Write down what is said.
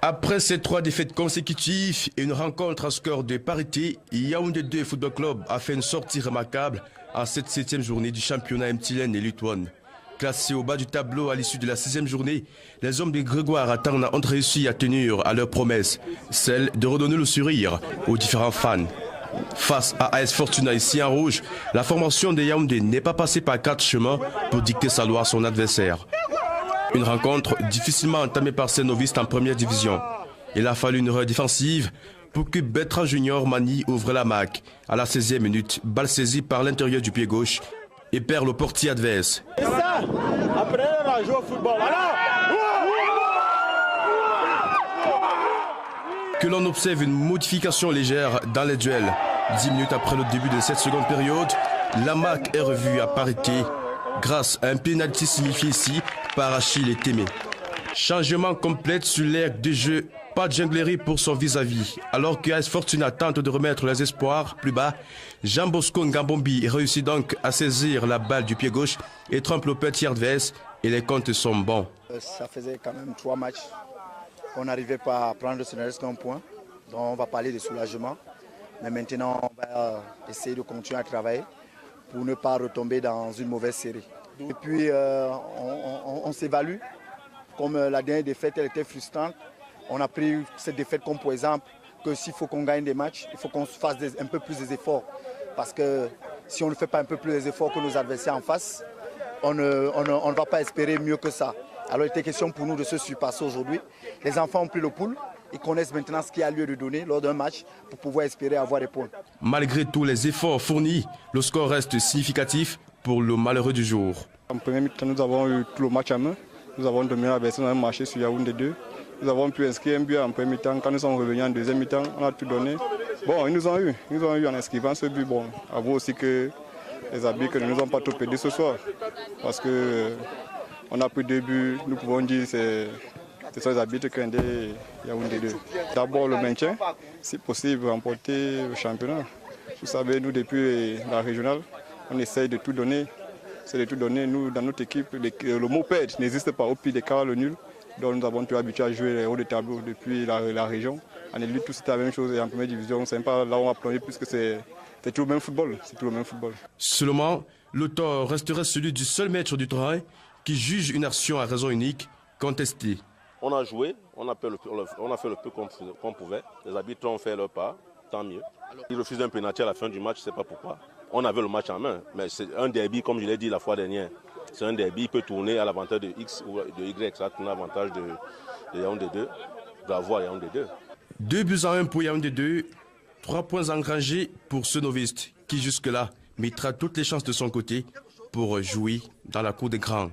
Après ces 3 défaites consécutives et une rencontre à score de parité, Yaoundé 2 Football Club a fait une sortie remarquable en cette 7e journée du championnat MTLN et Lutoine. Classés au bas du tableau à l'issue de la 6e journée, les hommes de Grégoire Atana ont réussi à tenir à leur promesse, celle de redonner le sourire aux différents fans. Face à AS Fortuna ici en rouge, la formation de Yaoundé n'est pas passée par 4 chemins pour dicter sa loi à son adversaire. Une rencontre difficilement entamée par ces novices en première division. Il a fallu une erreur défensive pour que Bertrand Junior Mani ouvre la marque. À la 16e minute, balle saisie par l'intérieur du pied gauche et perd le portier adverse. Après, on a joué au football. Que l'on observe une modification légère dans les duels. 10 minutes après le début de cette seconde période, la marque est revue à parité grâce à un pénalty signifié ici par Achille et Témé. Changement complet sur l'aire de jeu, pas de jonglerie pour son vis-à-vis. Alors que AS Fortuna tente de remettre les espoirs plus bas, Jean Bosco Ngambombi réussit donc à saisir la balle du pied gauche et trompe le petit adverse et les comptes sont bons. Ça faisait quand même 3 matchs qu'on n'arrivait pas à prendre ce n'est qu'un point. Donc on va parler de soulagement. Mais maintenant on va essayer de continuer à travailler pour ne pas retomber dans une mauvaise série. Et puis on s'évalue. Comme la dernière défaite elle était frustrante, on a pris cette défaite comme pour exemple que s'il faut qu'on gagne des matchs, il faut qu'on fasse un peu plus des efforts. Parce que si on ne fait pas un peu plus des efforts que nos adversaires en face, on ne va pas espérer mieux que ça. Alors il était question pour nous de se surpasser aujourd'hui. Les enfants ont pris le pouls, ils connaissent maintenant ce qu'il y a lieu de donner lors d'un match pour pouvoir espérer avoir des points. Malgré tous les efforts fournis, le score reste significatif pour le malheureux du jour. En premier mi-temps, nous avons eu tout le match à main. Nous avons dominé la version, on a marché sur Yaoundé 2. Nous avons pu inscrire un but en premier mi-temps. Quand nous sommes revenus en deuxième mi-temps, on a tout donné. Bon, ils nous ont eu en inscrivant ce but. Bon, avouez aussi que les arbitres ne nous ont pas tout perdu ce soir. Parce que on a pris 2 buts, nous pouvons dire que ce sont les arbitres qui ont aidé Yaoundé 2. D'abord le maintien, si possible remporter le championnat. Vous savez, nous depuis la régionale, on essaye de tout donner. C'est de tout donner. Nous, dans notre équipe, le mot perdre n'existe pas. Au pire des cas, le nul. Donc nous avons été habitués à jouer les hauts de tableau depuis la région. En élite, tout c'était la même chose. Et en première division, c'est pas là où on a plongé puisque c'est tout le même football. C'est tout le même football. Seulement, le tort resterait celui du seul maître du terrain qui juge une action à raison unique contestée. On a joué, on a fait le peu qu'on pouvait. Les arbitres ont fait leur part, tant mieux. Ils refusent un pénalty à la fin du match, je ne sais pas pourquoi. On avait le match en main, mais c'est un derby, comme je l'ai dit la fois dernière. C'est un derby, il peut tourner à l'avantage de X ou de Y, ça tourne à l'avantage de Yaoundé 2. Bravo à Yaoundé 2. 2-1 pour Yaoundé 2, 3 points engrangés pour ce novice qui jusque-là mettra toutes les chances de son côté pour jouer dans la cour des grands.